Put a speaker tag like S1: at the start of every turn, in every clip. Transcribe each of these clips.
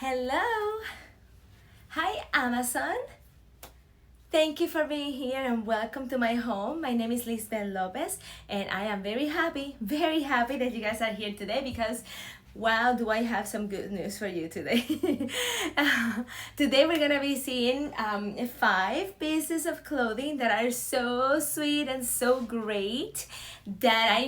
S1: Hello. Hi, Amazon. Thank you for being here and welcome to my home. My name is Lizbelle Lopez and I am very happy that you guys are here today because wow, do I have some good news for you today. Today we're gonna be seeing 5 pieces of clothing that are so sweet and so great that I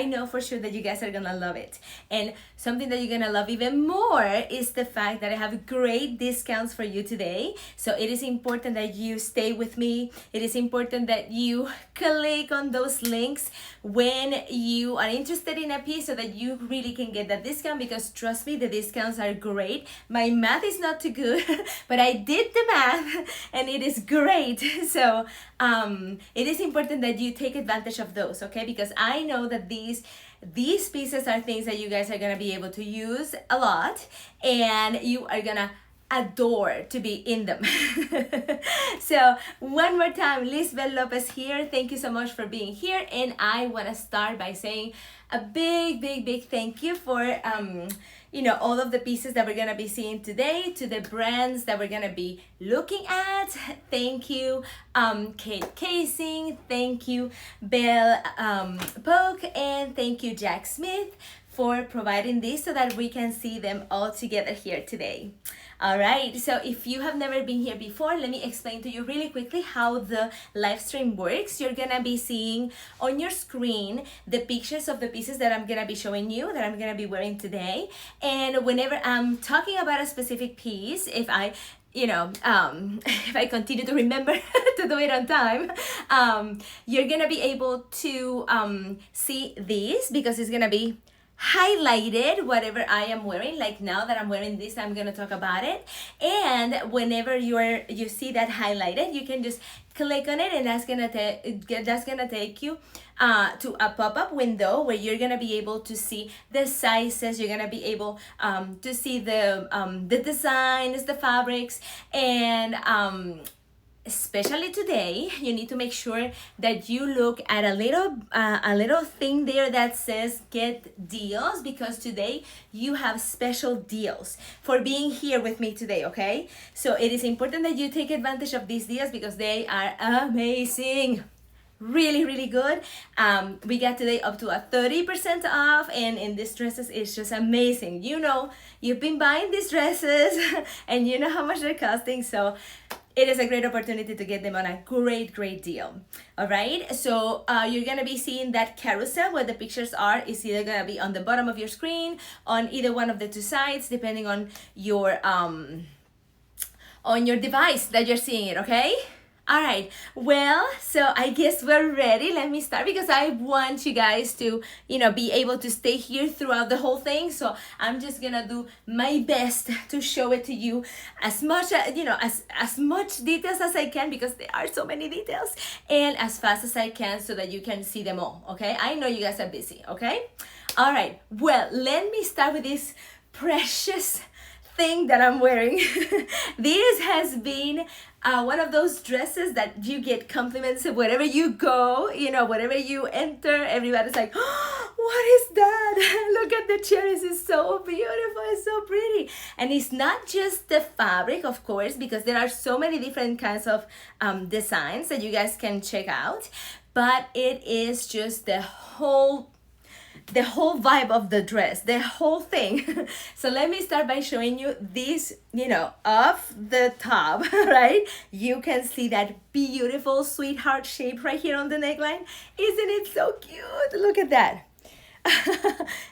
S1: know for sure that you guys are gonna love it. And something that you're gonna love even more is the fact that I have great discounts for you today. So it is important that you stay with me. It is important that you click on those links when you are interested in a piece so that you really can get that discount, because trust me, the discounts are great. My math is not too good, but I did the math and it is great. So it is important that you take advantage of those, okay? Because I know that these pieces are things that you guys are gonna be able to use a lot and you are gonna adore to be in them. So one more time, Lizbelle Lopez here. Thank you so much for being here, and I want to start by saying a big thank you for all of the pieces that we're gonna be seeing today, to the brands that we're gonna be looking at. Thank you, Kate Casing. Thank you, Belle Polk, and thank you, Jack Smith, for providing this so that we can see them all together here today. All right, so if you have never been here before, let me explain to you really quickly how the live stream works. You're gonna be seeing on your screen the pictures of the pieces that I'm gonna be showing you, that I'm gonna be wearing today. And whenever I'm talking about a specific piece, if I if I continue to remember to do it on time, you're gonna be able to see this, because it's gonna be highlighted whatever I am wearing. Like now that I'm wearing this, I'm gonna talk about it. And whenever you see that highlighted, you can just click on it, and that's gonna take you to a pop-up window where you're gonna be able to see the sizes. You're gonna be able to see the designs, the fabrics, and especially today, you need to make sure that you look at a little thing there that says get deals, because today you have special deals for being here with me today, okay? So it is important that you take advantage of these deals because they are amazing. Really good. We got today up to a 30% off, and in these dresses it's just amazing. You've been buying these dresses and you know how much they're costing, so it is a great opportunity to get them on a great deal. All right, so you're gonna be seeing that carousel where the pictures are. Is either gonna be on the bottom of your screen, on either one of the two sides, depending on your device that you're seeing it, okay? All right, well, so I guess we're ready. Let me start because I want you guys to, be able to stay here throughout the whole thing. So I'm just gonna do my best to show it to you as much, as much details as I can, because there are so many details, and as fast as I can so that you can see them all, okay? I know you guys are busy, okay? All right, well, let me start with this precious thing that I'm wearing. This has been one of those dresses that you get compliments of wherever you go, wherever you enter, everybody's like, oh, what is that? Look at the cherries, it's so beautiful, it's so pretty. And it's not just the fabric, of course, because there are so many different kinds of designs that you guys can check out, but it is just the whole vibe of the dress, the whole thing. So let me start by showing you this, off the top, right? You can see that beautiful sweetheart shape right here on the neckline. Isn't it so cute? Look at that.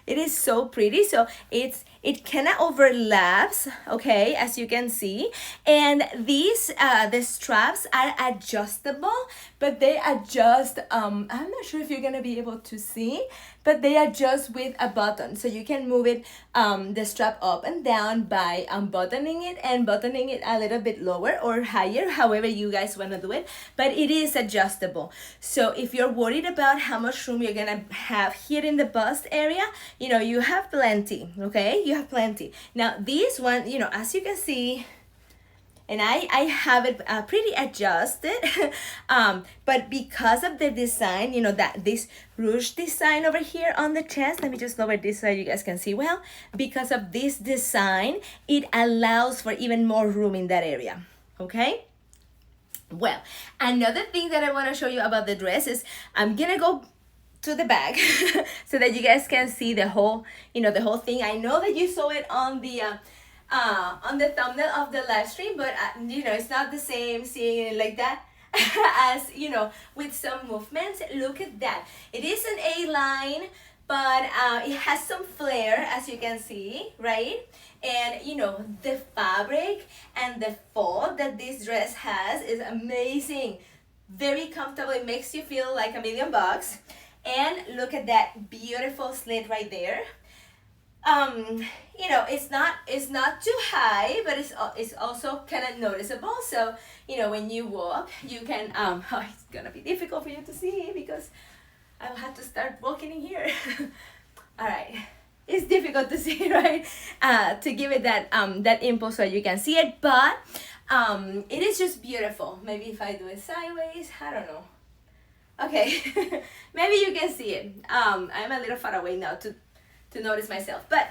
S1: It is so pretty. So it kind of overlaps, okay, as you can see. And these the straps are adjustable, but they adjust, I'm not sure if you're gonna be able to see, but they adjust with a button, so you can move it, the strap up and down by unbuttoning it and buttoning it a little bit lower or higher, however you guys want to do it, but it is adjustable. So if you're worried about how much room you're gonna have here in the bust area, you have plenty, okay? You have plenty. Now this one, as you can see, and I have it pretty adjusted. But because of the design, you know, that this ruched design over here on the chest, let me just lower this so you guys can see well. Because of this design, it allows for even more room in that area, okay? Well, another thing that I want to show you about the dress is I'm gonna go to the back so that you guys can see the whole, you know, the whole thing. I know that you saw it on the thumbnail of the live stream, but you know, it's not the same seeing it like that as, you know, with some movements. Look at that. It is an A-line, but it has some flair, as you can see, right? And you know, the fabric and the fold that this dress has is amazing. Very comfortable. It makes you feel like $1,000,000. And look at that beautiful slit right there. You know, it's not too high, but it's also kind of noticeable. So you know, when you walk, you can oh, it's gonna be difficult for you to see because I'll have to start walking in here. All right, it's difficult to see, right? To give it that that impulse so you can see it, but it is just beautiful. Maybe if I do it sideways, I don't know. Okay, maybe you can see it. I'm a little far away now to notice myself, but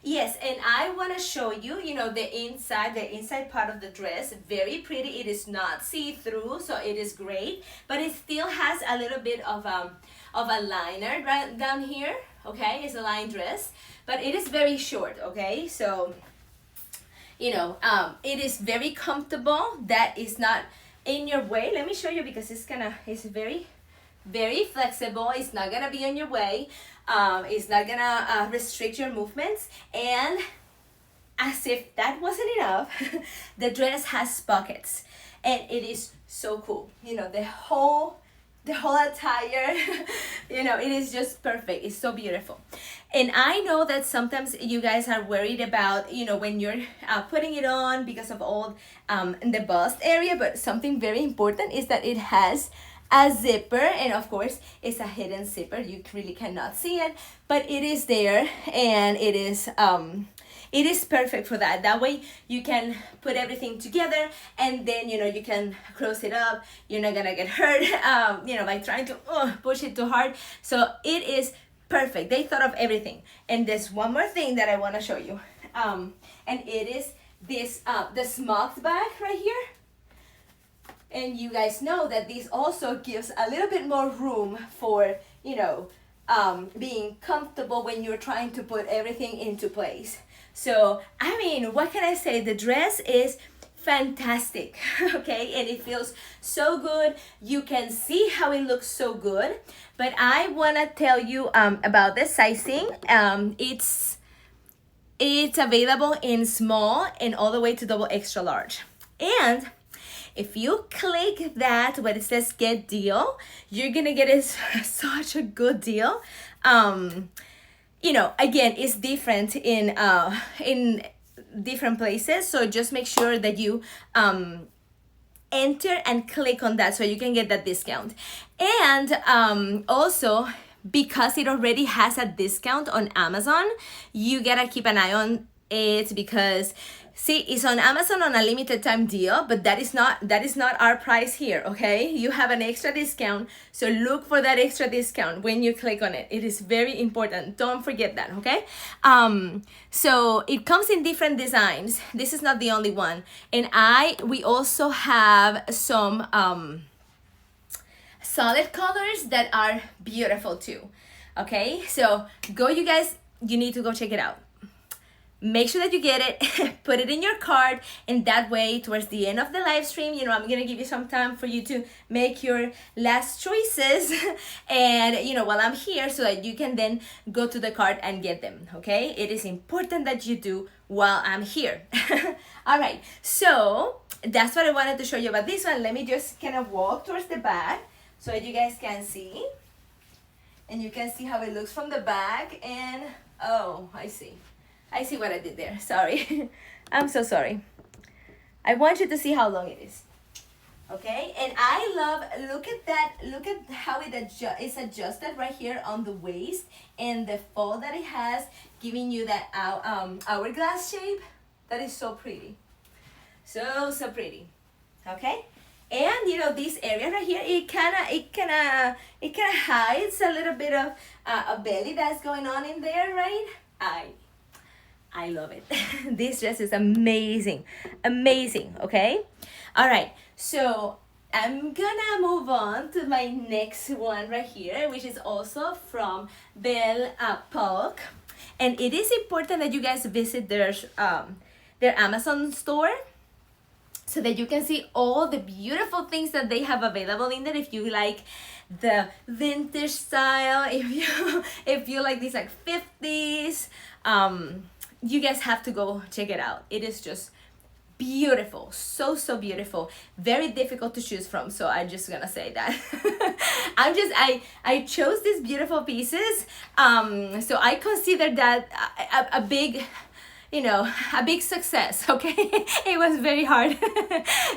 S1: yes, and I want to show you, you know, the inside part of the dress. Very pretty. It is not see-through, so it is great, but it still has a little bit of a liner right down here. Okay, it's a line dress, but it is very short. Okay, so you know, it is very comfortable. That is not in your way. Let me show you because it's very flexible. It's not gonna be in your way. It's not gonna restrict your movements. And as if that wasn't enough, the dress has pockets, and it is so cool. You know, the whole attire, you know, it is just perfect. It's so beautiful. And I know that sometimes you guys are worried about, you know, when you're putting it on because of all the bust area, but something very important is that it has a zipper, and of course it's a hidden zipper. You really cannot see it, but it is there, and it is perfect for that. That way you can put everything together, and then, you know, you can close it up. You're not gonna get hurt, you know, by trying to push it too hard. So it is perfect. They thought of everything. And there's one more thing that I want to show you, and it is this the smocked bag right here. And you guys know that this also gives a little bit more room for, you know, being comfortable when you're trying to put everything into place. So, I mean, what can I say? The dress is fantastic, okay? And it feels so good. You can see how it looks so good. But I want to tell you about the sizing. It's available in small and all the way to double extra large. And if you click that where it says get deal, you're gonna get such a good deal. You know, again, it's different in different places, so just make sure that you enter and click on that so you can get that discount. And also, because it already has a discount on Amazon, you gotta keep an eye on it because see, it's on Amazon on a limited time deal, but that is not our price here, okay? You have an extra discount, so look for that extra discount when you click on it. It is very important. Don't forget that, okay? So it comes in different designs. This is not the only one. And we also have some solid colors that are beautiful too, okay? So you guys, you need to go check it out. Make sure that you get it, put it in your cart, and that way towards the end of the live stream, you know, I'm gonna give you some time for you to make your last choices and, you know, while I'm here so that you can then go to the cart and get them, okay? It is important that you do while I'm here. All right, so that's what I wanted to show you about this one. Let me just kind of walk towards the back so that you guys can see. And you can see how it looks from the back, and oh, I see what I did there. Sorry. I'm so sorry. I want you to see how long it is. Okay? And I love, look at that. Look at how it's adjusted right here on the waist and the fold that it has, giving you that hourglass shape. That is so pretty. So pretty. Okay, and you know this area right here, it kind of hides a little bit of a belly that's going on in there, right? I love it. This dress is amazing, amazing. Okay, all right. So I'm gonna move on to my next one right here, which is also from Belle Polk, and it is important that you guys visit their Amazon store so that you can see all the beautiful things that they have available in there. If you like the vintage style, if you like these like 50s, you guys have to go check it out. It is just beautiful, so beautiful, very difficult to choose from, so I'm just gonna say that. I chose these beautiful pieces, so I consider that a big, you know, a big success. Okay. It was very hard.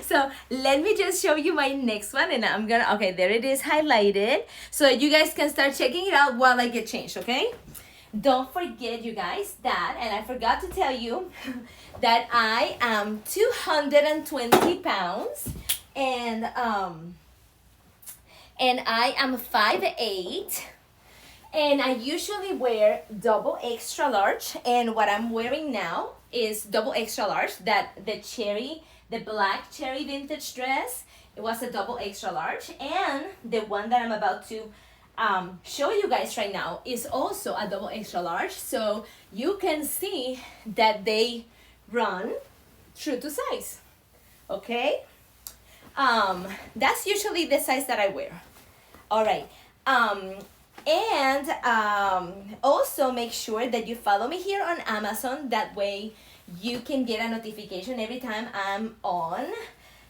S1: So let me just show you my next one, and I'm gonna, okay, there it is highlighted, so you guys can start checking it out while I get changed. Okay, don't forget, you guys, that, and I forgot to tell you that I am 220 pounds, and I am 5'8", and I usually wear double extra large, and what I'm wearing now is double extra large. That the black cherry vintage dress, it was a double extra large, and the one that I'm about to show you guys right now is also a double extra large, so you can see that they run true to size. Okay, that's usually the size that I wear. All right, and also make sure that you follow me here on Amazon. That way you can get a notification every time I'm on.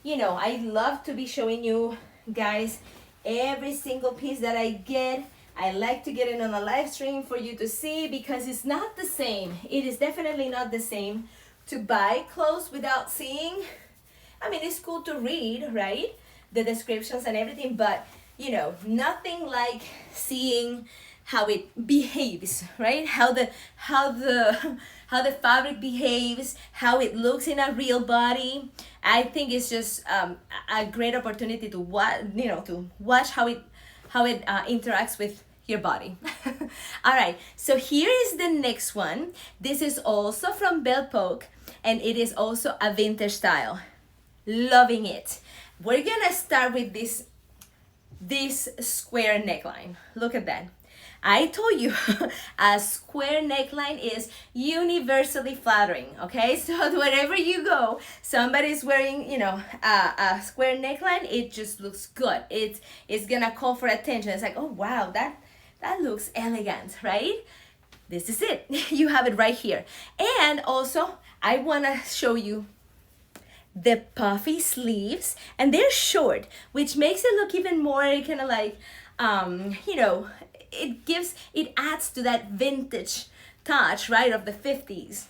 S1: You know, I love to be showing you guys every single piece that I get. I like to get it on a live stream for you to see, because it's not the same. It is definitely not the same to buy clothes without seeing. I mean, it's cool to read, right? The descriptions and everything, but you know, nothing like seeing how it behaves, right? How the fabric behaves, how it looks in a real body. I think it's just a great opportunity to watch how it interacts with your body. All right, so here is the next one. This is also from Belle Polk, and it is also a vintage style. Loving it. We're gonna start with this square neckline. Look at that. I told you a square neckline is universally flattering. Okay, so wherever you go, somebody's wearing, you know, a square neckline, it just looks good. It's gonna call for attention. It's like, oh wow, that looks elegant, right? This is it. You have it right here. And also I want to show you the puffy sleeves, and they're short, which makes it look even more kind of like, you know, it adds to that vintage touch, right, of the 50s.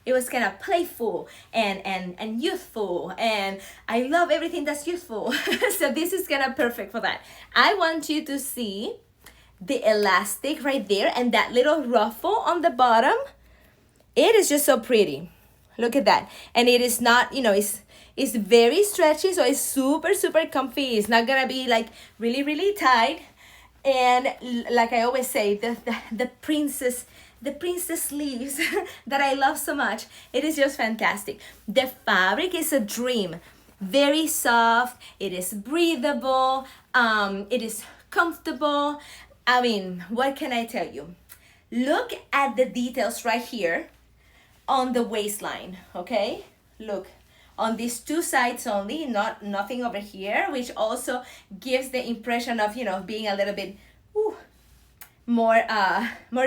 S1: It was kind of playful and youthful, and I love everything that's youthful. So this is kind of perfect for that. I want you to see the elastic right there and that little ruffle on the bottom. It is just so pretty. Look at that. And it is not, you know, it's very stretchy, so it's super comfy. It's not gonna be like really tight. And like I always say, the princess sleeves that I love so much. It is just fantastic. The fabric is a dream. Very soft. It is breathable. It is comfortable. I mean, what can I tell you? Look at the details right here on the waistline. Okay, look on these two sides only, nothing over here, which also gives the impression of, you know, being a little bit more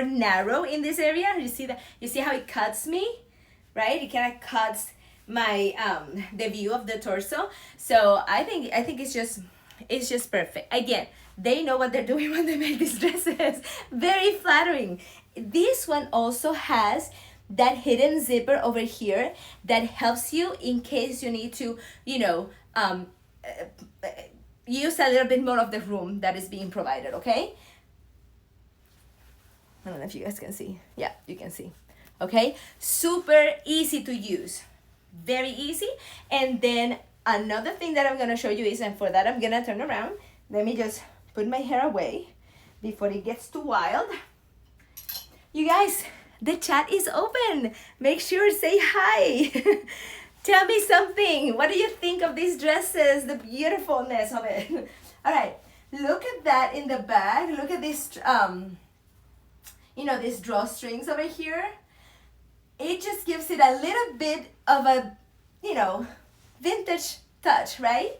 S1: narrow in this area. You see that? You see how it cuts me, right? It kind of cuts my the view of the torso. So I think it's just perfect. Again, they know what they're doing when they make these dresses. Very flattering. This one also has that hidden zipper over here that helps you in case you need to, you know, use a little bit more of the room that is being provided. Okay, don't know if you guys can see. Yeah, you can see. Okay, super easy to use. very easy. And then another thing that I'm gonna show you is, and for that I'm gonna turn around. Let me just put my hair away before it gets too wild. You guys, the chat is open. Make sure say hi. Tell me something. What do you think of these dresses? The beautifulness of it. All right, look at that in the back. Look at this, you know, these drawstrings over here. It just gives it a little bit of a, you know, vintage touch, right?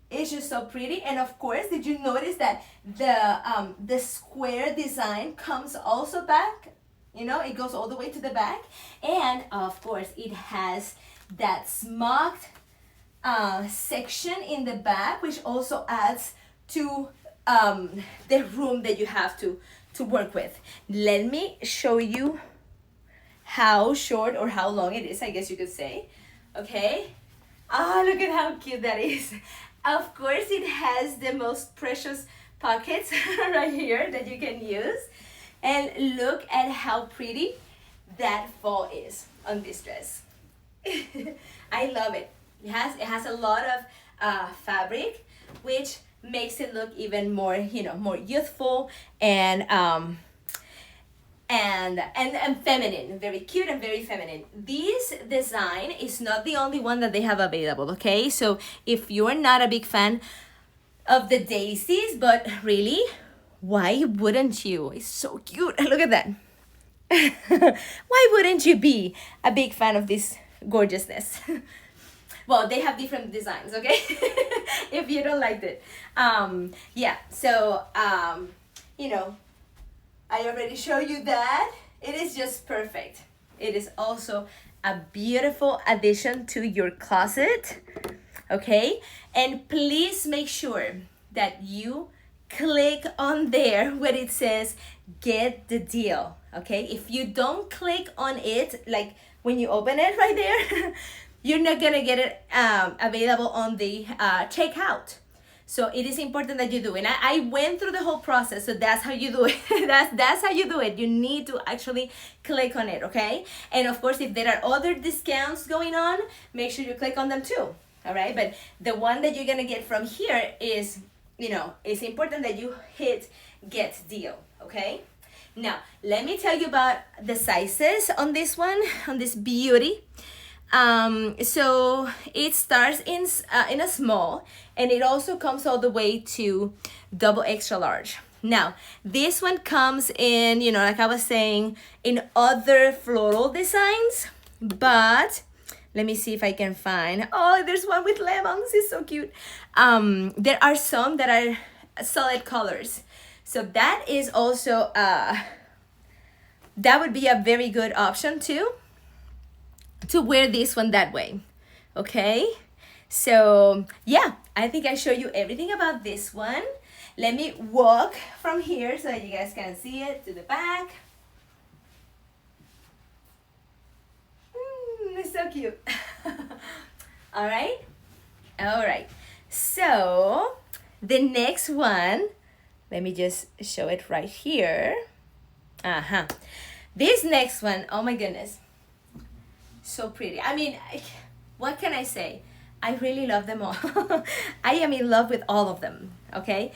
S1: It's just so pretty. And of course, did you notice that the square design comes also back? You know, it goes all the way to the back. And of course, it has that smocked section in the back, which also adds to the room that you have to work with. Let me show you how short or how long it is, I guess you could say. Okay. Oh, look at how cute that is. Of course, it has the most precious pockets right here that you can use. And look at how pretty that fall is on this dress. I love it. It has a lot of fabric, which makes it look even more, you know, more youthful and feminine, very cute and very feminine. This design is not the only one that they have available, okay? So if you're not a big fan of the Daisies, but really, why wouldn't you? It's so cute. Look at that. Why wouldn't you be a big fan of this gorgeousness? Well, they have different designs, okay? If you don't like it. Yeah, so, you know, I already showed you that. It is just perfect. It is also a beautiful addition to your closet, okay? And please make sure that you click on there where it says get the deal, okay? If you don't click on it, like when you open it right there, you're not gonna get it available on the checkout. So it is important that you do it. And I went through the whole process, so that's how you do it. that's how you do it. You need to actually click on it, okay? And of course, if there are other discounts going on, make sure you click on them too, all right? But the one that you're gonna get from here is, you know, it's important that you hit get deal, okay? Now, let me tell you about the sizes on this one, on this beauty. So it starts in a small, and it also comes all the way to double extra large. Now, this one comes in, you know, like I was saying, in other floral designs, but let me see if I can find, oh, there's one with lemons, it's so cute. There are some that are solid colors. So that is also, that would be a very good option too, to wear this one that way, okay? So yeah, I think I showed you everything about this one. Let me walk from here so that you guys can see it to the back. It's so cute. All right, so the next one, let me just show it right here. This next one, oh my goodness, so pretty. I mean, what can I say? I really love them all. I am in love with all of them, okay?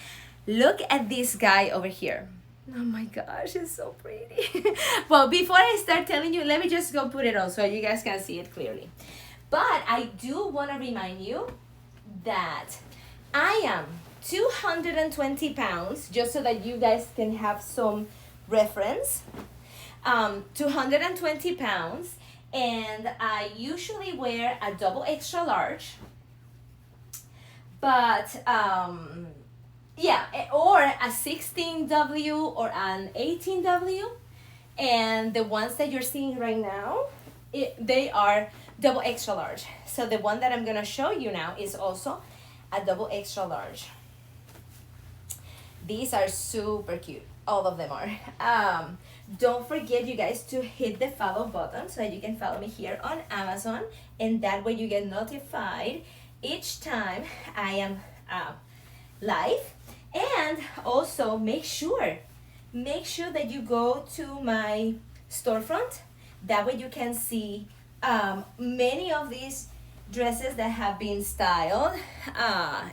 S1: Look at this guy over here. Oh my gosh, it's so pretty. Well, before I start telling you, let me just go put it on so you guys can see it clearly. But I do want to remind you that I am 220 pounds, just so that you guys can have some reference. 220 pounds. And I usually wear a double extra large, but yeah, or a 16W or an 18W. And the ones that you're seeing right now, they are double extra large. So the one that I'm gonna show you now is also a double extra large. These are super cute. All of them are. Don't forget, you guys, to hit the follow button so that you can follow me here on Amazon, and that way you get notified each time I am live. And also make sure that you go to my storefront. That way you can see many of these dresses that have been styled,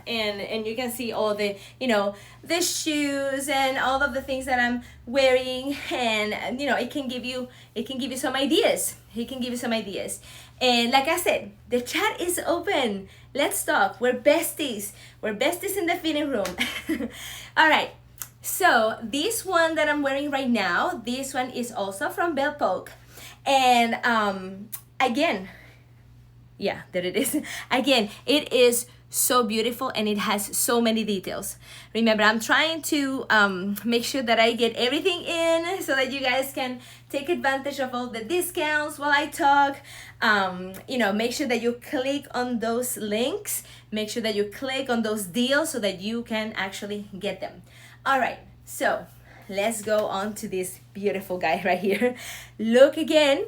S1: and you can see all the, you know, the shoes and all of the things that I'm wearing, and you know, it can give you some ideas. It can give you some ideas. And like I said, the chat is open. Let's talk. We're besties. We're besties in the fitting room. All right. So this one that I'm wearing right now, this one is also from Belle Polk. And again, yeah, there it is. Again, it is so beautiful and it has so many details. Remember, I'm trying to make sure that I get everything in so that you guys can take advantage of all the discounts while I talk. You know, make sure that you click on those links. Make sure that you click on those deals so that you can actually get them. All right, so let's go on to this beautiful guy right here. Look again.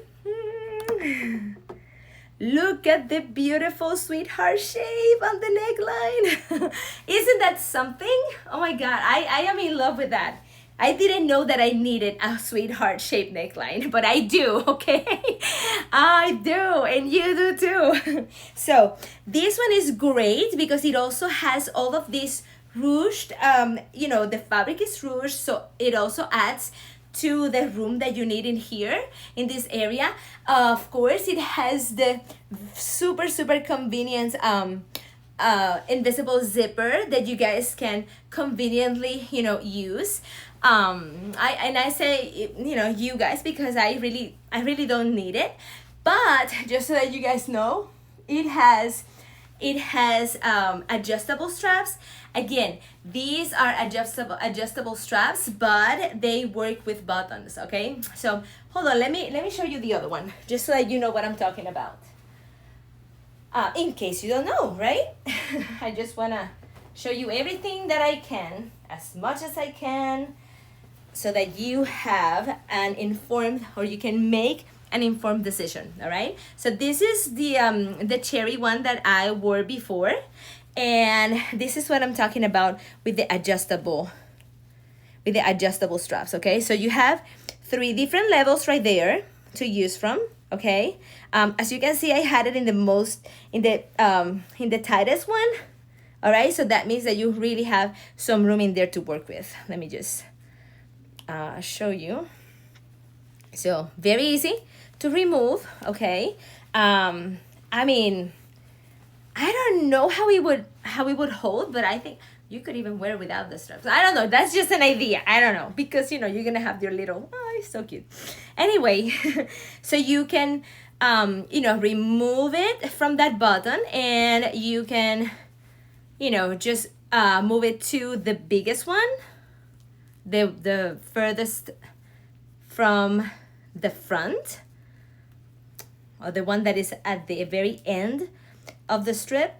S1: Look at the beautiful sweetheart shape on the neckline. Isn't that something? Oh my God, I am in love with that. I didn't know that I needed a sweetheart shaped neckline, but I do, okay? I do, and you do too. So this one is great because it also has all of this ruched, you know, the fabric is ruched, so it also adds to the room that you need in here, in this area. Of course, it has the super convenient invisible zipper that you guys can conveniently, you know, use. I say, you know, you guys, because I really don't need it, but just so that you guys know, it has adjustable straps. Again, these are adjustable straps, but they work with buttons. Okay, so hold on, let me show you the other one, just so that you know what I'm talking about. In case you don't know, right? I just wanna show you everything that I can, as much as I can, so that you have an informed, or you can make an informed decision. All right, so this is the cherry one that I wore before, and this is what I'm talking about with the adjustable straps. Okay, so you have 3 different levels right there to use from. Okay, as you can see, I had it in the tightest one. All right, so that means that you really have some room in there to work with. Let me just show you. So very easy to remove. Okay, I mean, I don't know how it would hold, but I think you could even wear it without the straps. I don't know, that's just an idea. I don't know, because you know, you're gonna have your little, oh, it's so cute. Anyway, so you can you know, remove it from that button, and you can, you know, just move it to the biggest one, the furthest from the front, or the one that is at the very end of the strip.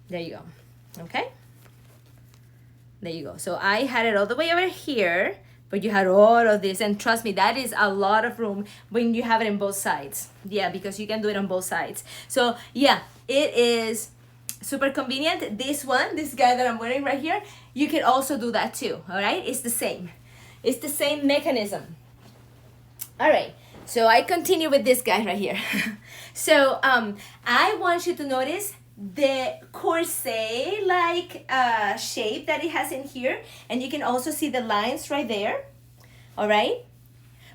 S1: There you go. Okay, there you go. So I had it all the way over here, but you had all of this, and trust me, that is a lot of room when you have it in both sides. Yeah, because you can do it on both sides. So yeah, it is super convenient. This guy that I'm wearing right here, you can also do that too. All right, it's the same mechanism. All right, so I continue with this guy right here. So I want you to notice the corset like shape that it has in here, and you can also see the lines right there. All right,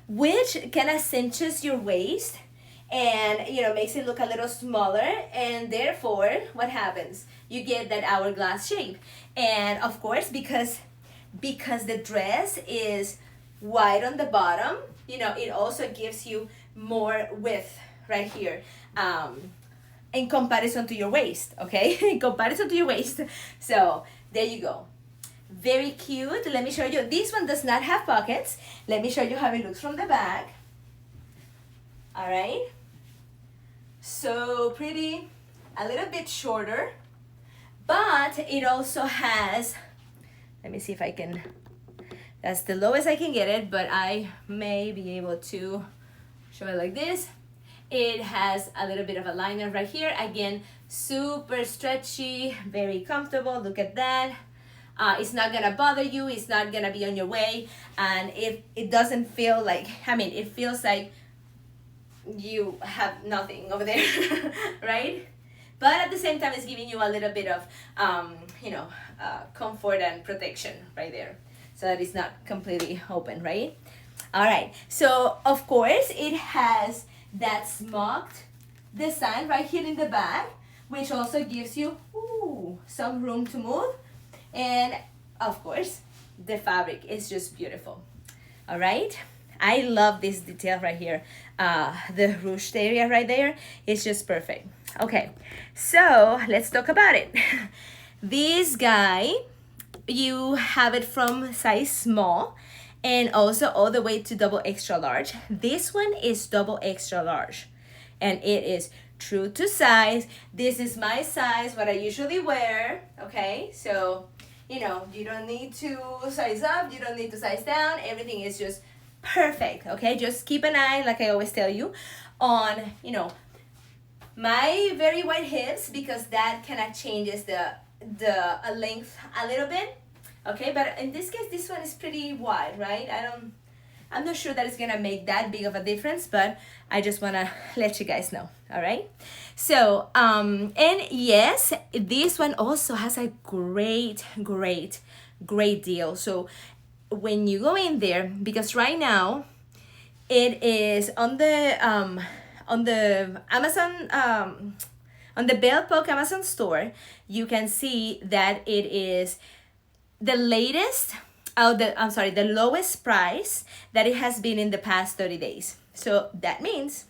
S1: which kind of cinches your waist, and you know, makes it look a little smaller, and therefore what happens, you get that hourglass shape. And of course, because the dress is wide on the bottom, you know, it also gives you more width right here, in comparison to your waist. Okay, in comparison to your waist. So there you go, very cute. Let me show you, this one does not have pockets. Let me show you how it looks from the back. All right, so pretty, a little bit shorter, but it also has, let me see if I can, that's the lowest I can get it, but I may be able to show it like this. It has a little bit of a liner right here. Again, super stretchy, very comfortable. Look at that. It's not gonna bother you. It's not gonna be on your way. And it doesn't feel like, I mean, it feels like you have nothing over there, right? But at the same time, it's giving you a little bit of, comfort and protection right there, so that it's not completely open, right? All right, so of course it has that smocked design right here in the back, which also gives you some room to move. And of course, the fabric is just beautiful. All right, I love this detail right here. The ruched area right there is just perfect. Okay, so let's talk about it. This guy, you have it from size small and also all the way to double extra large. This one is double extra large and it is true to size. This is my size, what I usually wear, okay? So, you don't need to size up, you don't need to size down, everything is just perfect, okay? Just keep an eye, like I always tell you, on, my very wide hips, because that kind of changes the length a little bit, okay? But in this case, this one is pretty wide, right? I'm not sure that it's gonna make that big of a difference, but I just wanna let you guys know, all right? So, and yes, this one also has a great deal. So when you go in there, because right now it is on the Amazon, on the Belle Poke Amazon store, you can see that it is the latest, the lowest price that it has been in the past 30 days. So that means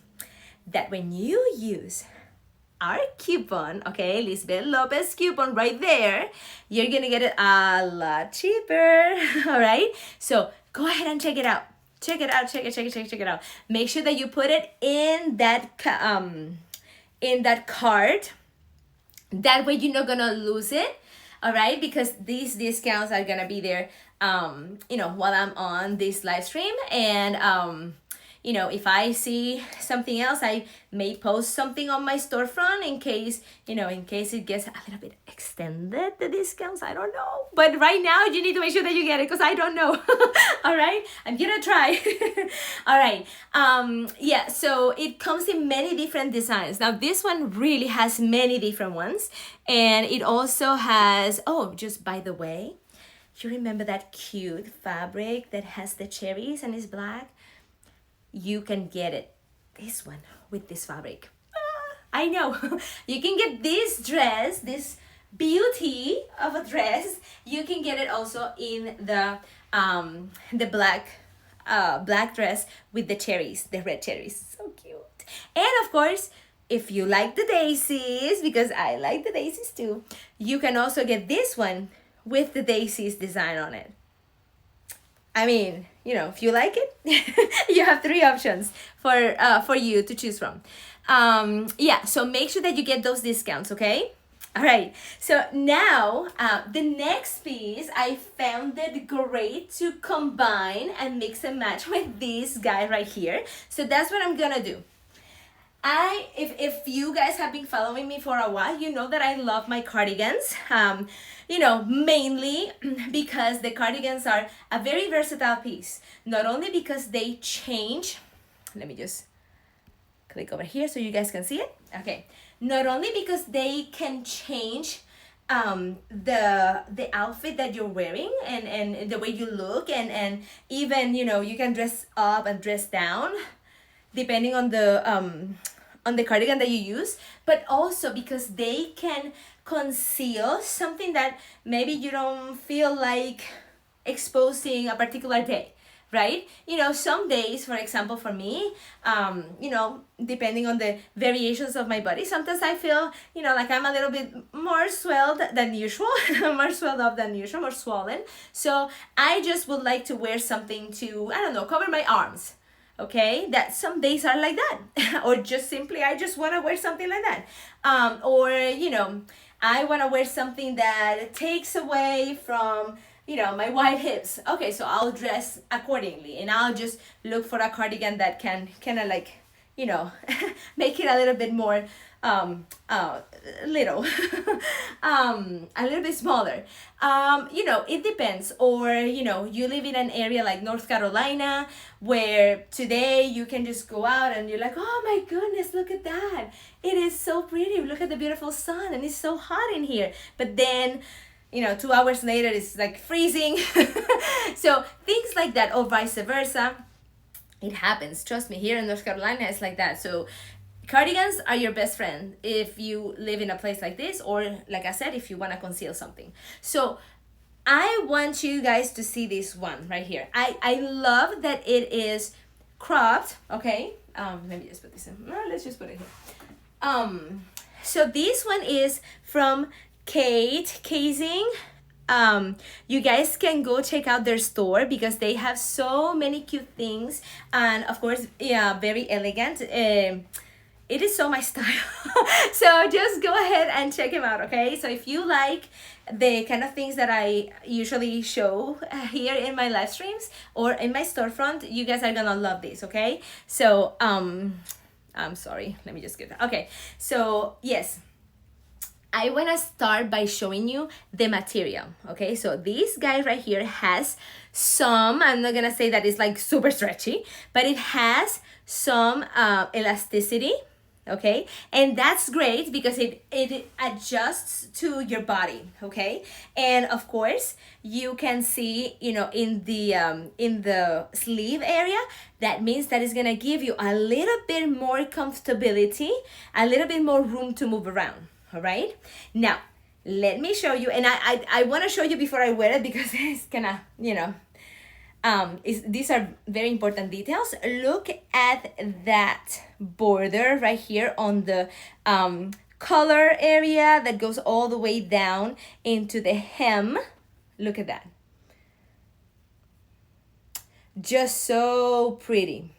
S1: that when you use our coupon, okay, Lizbelle Lopez coupon right there, you're gonna get it a lot cheaper, all right? So go ahead and check it out. Check it out. Make sure that you put it in that card. That way you're not gonna lose it, all right? Because these discounts are gonna be there, while I'm on this live stream. And if I see something else, I may post something on my storefront in case it gets a little bit extended, the discounts, I don't know. But right now, you need to make sure that you get it, because I don't know. All right, I'm gonna try. All right, so it comes in many different designs. Now, this one really has many different ones. And it also has, just by the way, you remember that cute fabric that has the cherries and is black? You can get it, this one, with this fabric. I know. You can get this dress, this beauty of a dress. You can get it also in the black dress with the cherries, the red cherries. So cute. And of course, if you like the daisies, because I like the daisies too, you can also get this one with the daisies design on it. I mean, if you like it, you have 3 options for you to choose from. So make sure that you get those discounts, okay? All right, so now the next piece, I found it great to combine and mix and match with this guy right here. So that's what I'm gonna do. If you guys have been following me for a while, you know that I love my cardigans. Mainly because the cardigans are a very versatile piece. Not only because they change, let me just click over here so you guys can see it. Okay, not only because they can change the outfit that you're wearing and the way you look, and even you can dress up and dress down depending on the cardigan that you use, but also because they can conceal something that maybe you don't feel like exposing a particular day, right? Some days, for example, for me, depending on the variations of my body, sometimes I feel, like I'm a little bit more swelled than usual, more swelled up than usual, more swollen. So I just would like to wear something to, cover my arms. Okay, that some days are like that. Or just simply, I just want to wear something like that. I want to wear something that takes away from, my wide hips. Okay, so I'll dress accordingly, and I'll just look for a cardigan that can kind of like, make it a little bit more little, a little bit smaller. You know, it depends. Or, you know, you live in an area like North Carolina where today you can just go out and you're like, oh my goodness, look at that. It is so pretty. Look at the beautiful sun and it's so hot in here. But then, you know, 2 hours later it's like freezing. So things like that, or vice versa. It happens. Trust me, here in North Carolina, it's like that. So cardigans are your best friend if you live in a place like this, or like I said, if you want to conceal something. So I want you guys to see this one right here. I love that it is cropped, okay? Let me just put this in. No, let's just put it here. So this one is from Kate Casing. You guys can go check out their store because they have so many cute things, and of course, yeah, very elegant. It is so my style. So just go ahead and check them out, okay? So if you like the kind of things that I usually show here in my live streams or in my storefront, you guys are gonna love this, okay? So I'm sorry, let me just get that. Okay, so yes, I want to start by showing you the material, okay? So this guy right here has some, I'm not gonna say that it's like super stretchy, but it has some elasticity, okay? And that's great because it adjusts to your body, okay? And of course, you can see, you know, in the sleeve area, that means that it's gonna give you a little bit more comfortability, a little bit more room to move around. All right, now let me show you, and I want to show you before I wear it because it's gonna, you know, these are very important details. Look at that border right here on the collar area that goes all the way down into the hem. Look at that. Just so pretty.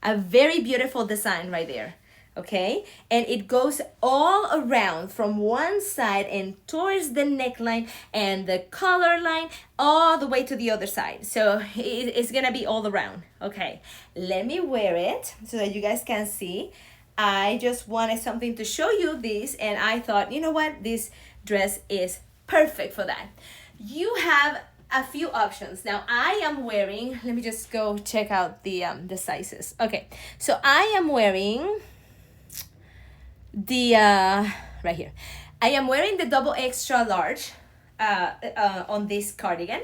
S1: A very beautiful design right there. Okay, and it goes all around from one side and towards the neckline and the collar line all the way to the other side. So it's gonna be all around. Okay, let me wear it so that you guys can see. I just wanted something to show you this, and I thought, you know what, this dress is perfect for that. You have a few options. Now I am wearing, let me just go check out the sizes. Okay, so I am wearing the right here. I am wearing the double extra large on this cardigan,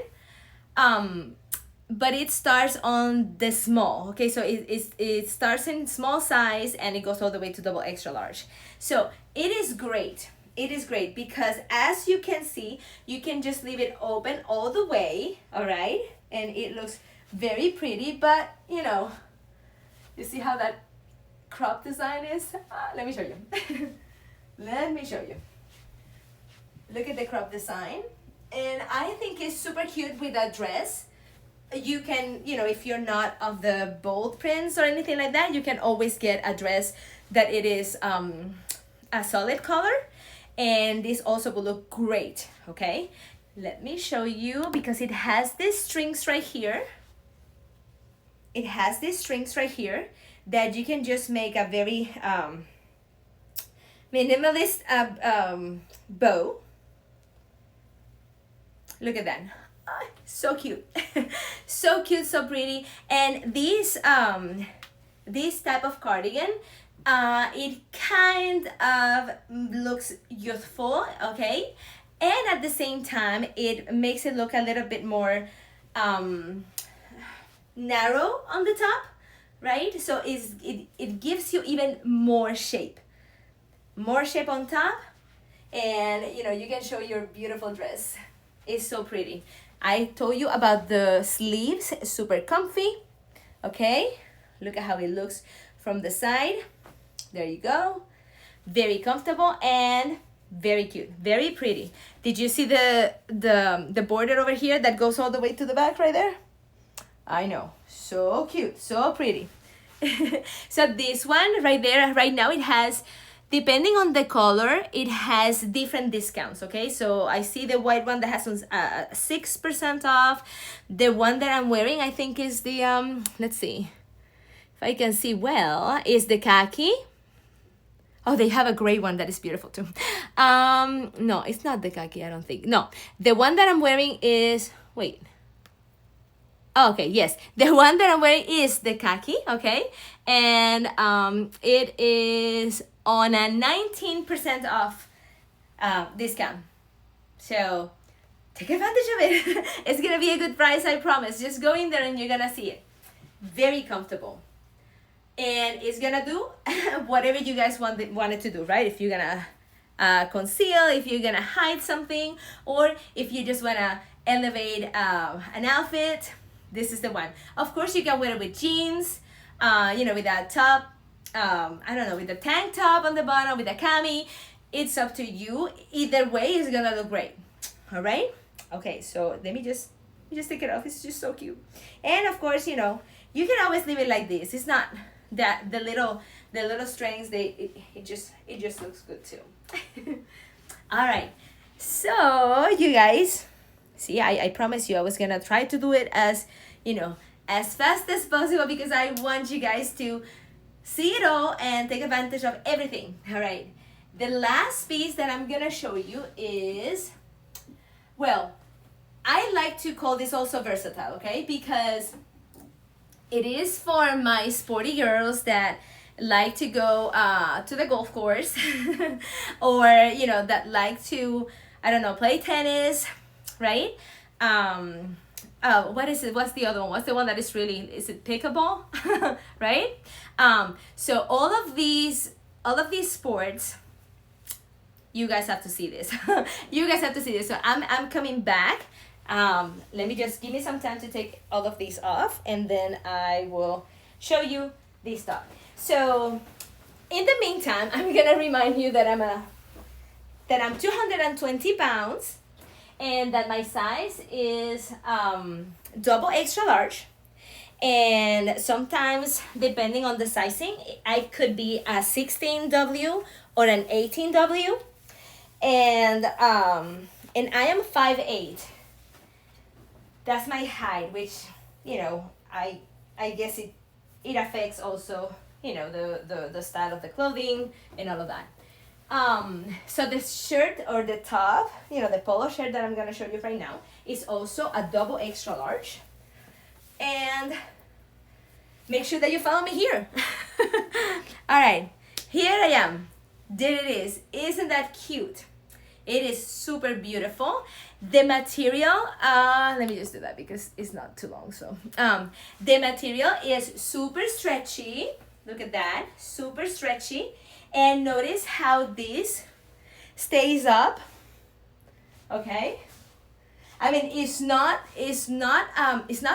S1: but it starts on the small. Okay, so it starts in small size and it goes all the way to double extra large. So it is great. It is great because as you can see, you can just leave it open all the way, all right, and it looks very pretty. But you know, you see how that crop design is? Let me show you. Let me show you. Look at the crop design, and I think it's super cute with that dress. You can, you know, if you're not of the bold prints or anything like that, you can always get a dress that it is a solid color, and this also will look great. Okay, let me show you because it has these strings right here. It has these strings right here that you can just make a very minimalist bow. Look at that. So cute. So cute, so pretty. And this type of cardigan, it kind of looks youthful, okay? And at the same time, it makes it look a little bit more narrow on the top, right? So it gives you even more shape on top, and you know, you can show your beautiful dress. It's so pretty. I told you about the sleeves, super comfy. Okay, look at how it looks from the side. There you go. Very comfortable and very cute, very pretty. Did you see the border over here that goes all the way to the back right there? I know, so cute, so pretty. So this one right there, right now it has, depending on the color, it has different discounts, okay? So I see the white one that has 6% off. The one that I'm wearing, I think is the, let's see if I can see well, is the khaki. Oh, they have a gray one that is beautiful too. No, it's not the khaki, I don't think. No, the one that I'm wearing is, wait. Oh, okay, yes. The one that I'm wearing is the khaki, okay? And it is on a 19% off discount. So take advantage of it. It's gonna be a good price, I promise. Just go in there and you're gonna see it. Very comfortable. And it's gonna do whatever you guys want it to do, right? If you're gonna conceal, if you're gonna hide something, or if you just wanna elevate an outfit, this is the one. Of course, you can wear it with jeans, with that top, I don't know, with the tank top on the bottom, with a cami. It's up to you. Either way, it's gonna look great. All right? Okay, so let me just take it off. It's just so cute. And of course, you can always leave it like this. It's not that the little strings, it just looks good too. All right, so you guys see, I promised you I was gonna try to do it as as fast as possible, because I want you guys to see it all and take advantage of everything. All right, the last piece that I'm gonna show you is, well, I like to call this also versatile, okay, because it is for my sporty girls that like to go to the golf course or, that like to, I don't know, play tennis, right? What is it? What's the other one? What's the one that is it pickleball, right? So all of these sports, you guys have to see this. You guys have to see this. So I'm coming back. Let me just give me some time to take all of these off, and then I will show you this stuff. So in the meantime, I'm gonna remind you that I'm 220 pounds, and that my size is double extra large. And sometimes, depending on the sizing, I could be a 16W or an 18W. And I am 5'8". That's my height, which, I guess it affects also, the style of the clothing and all of that. So the shirt or the top, the polo shirt that I'm gonna show you right now is also a double extra large. And make sure that you follow me here. All right, here I am. There it is. Isn't that cute? It is super beautiful. The material, let me just do that because it's not too long. So the material is super stretchy. Look at that, super stretchy. And notice how this stays up. Okay, I mean, it's not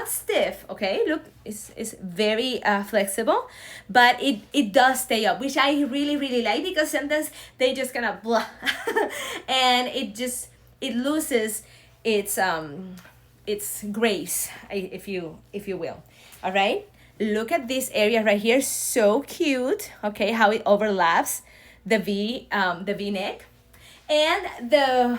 S1: stiff. Okay, look, it's very flexible, but it does stay up, which I really like, because sometimes they just kind of blah, and it loses its grace, if you will. All right, look at this area right here, so cute. Okay, how it overlaps the V neck, and the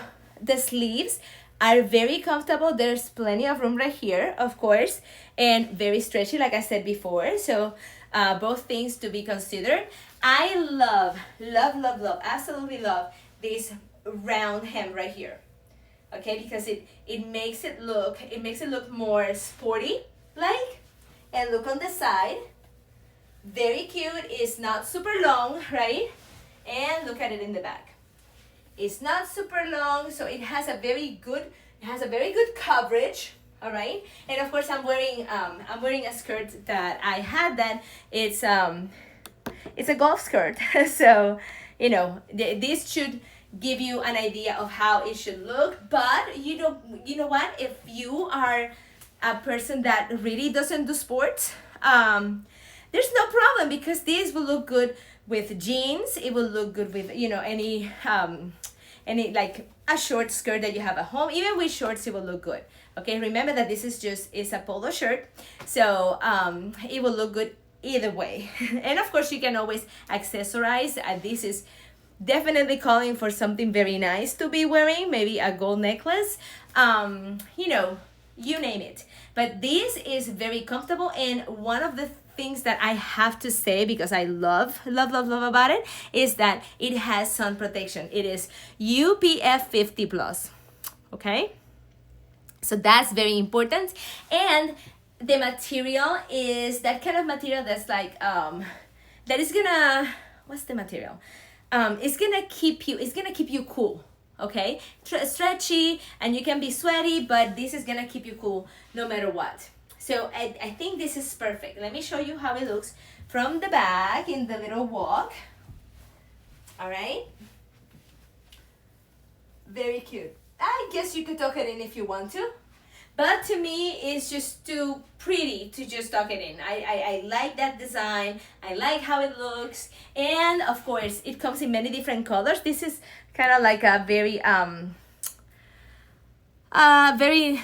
S1: sleeves are very comfortable. There's plenty of room right here, of course, and very stretchy, like I said before. So both things to be considered. I love, absolutely love this round hem right here. Okay, because it makes it look more sporty like. And look on the side, very cute. It's not super long, right? And look at it in the back. It's not super long, so it has a very good coverage. All right, and of course I'm wearing a skirt that I had that it's a golf skirt. So this should give you an idea of how it should look. But you know what? If you are a person that really doesn't do sports, there's no problem, because this will look good with jeans. It will look good with any like a short skirt that you have at home. Even with shorts, it will look good. Okay, remember that this is a polo shirt, so it will look good either way. And of course, you can always accessorize. This is definitely calling for something very nice to be wearing, maybe a gold necklace, you name it. But this is very comfortable, and one of the things that I have to say, because I love about it, is that it has sun protection. It is UPF 50 plus. Okay, so that's very important. And the material is that kind of material that's like that is gonna, what's the material, it's gonna keep you cool. Okay, stretchy, and you can be sweaty, but this is gonna keep you cool no matter what. So I think this is perfect. Let me show you how it looks from the back in the little walk. All right, very cute. I guess you could tuck it in if you want to, but to me it's just too pretty to just tuck it in. I like that design. I like how it looks, and of course it comes in many different colors. This is kind of like a very very,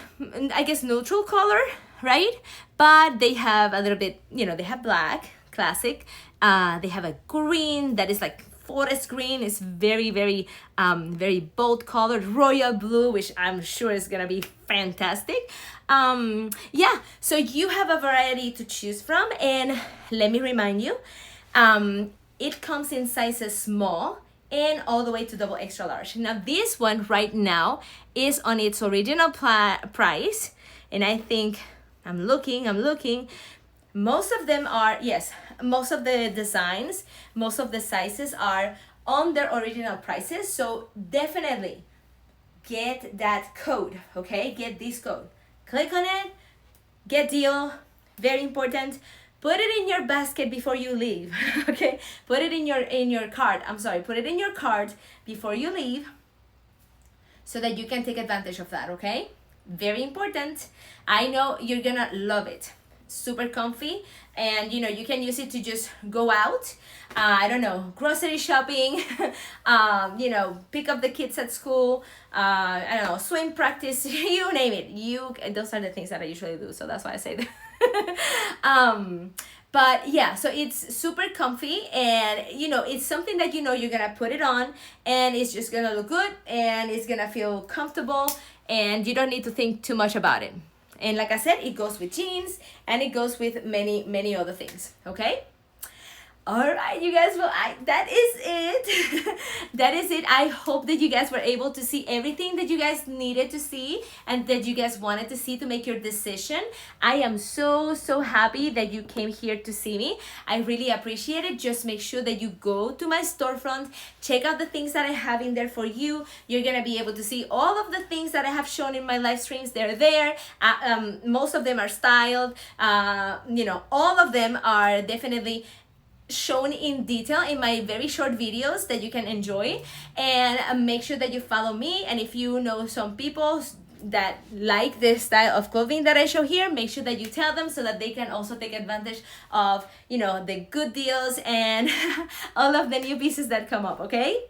S1: I guess, neutral color, right? But they have a little bit, you know, they have black, classic. They have a green that is like forest green. Is very, very, very bold colored. Royal blue, which I'm sure is gonna be fantastic. Yeah, so you have a variety to choose from, and let me remind you, it comes in sizes small and all the way to double extra large. Now this one right now is on its original price, and I think I'm looking. Most of them are, yes, most of the designs, most of the sizes are on their original prices. So definitely get that code, okay? Get this code. Click on it, get deal, very important. Put it in your basket before you leave, okay? Put it in your cart. I'm sorry, put it in your cart before you leave, so that you can take advantage of that, okay? Very important. I know you're gonna love it. Super comfy, and you know, you can use it to just go out, I don't know, grocery shopping, you know, pick up the kids at school, I don't know, swim practice, you name it. Those are the things that I usually do, so that's why I say that. But yeah, so it's super comfy, and you know, it's something that you know you're gonna put it on and it's just gonna look good and it's gonna feel comfortable, and you don't need to think too much about it. And like I said, it goes with jeans and it goes with many other things, okay? All right, you guys, well, that is it. That is it. I hope that you guys were able to see everything that you guys needed to see and that you guys wanted to see to make your decision. I am so happy that you came here to see me. I really appreciate it. Just make sure that you go to my storefront, check out the things that I have in there for you. You're gonna be able to see all of the things that I have shown in my live streams. They're there. Most of them are styled. You know, all of them are definitely shown in detail in my very short videos that you can enjoy. And make sure that you follow me, and if you know some people that like this style of clothing that I show here, make sure that you tell them so that they can also take advantage of, you know, the good deals and all of the new pieces that come up, okay?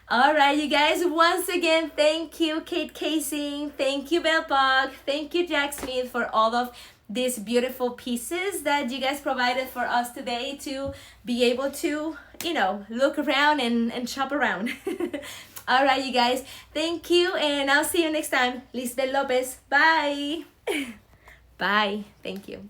S1: All right, you guys, once again, thank you, Kate Casing, thank you, Belle Park, thank you, Jack Smith, for all of these beautiful pieces that you guys provided for us today to be able to, you know, look around and shop around. All right, you guys, thank you, and I'll see you next time. Lizbelle Lopez, bye. Bye, thank you.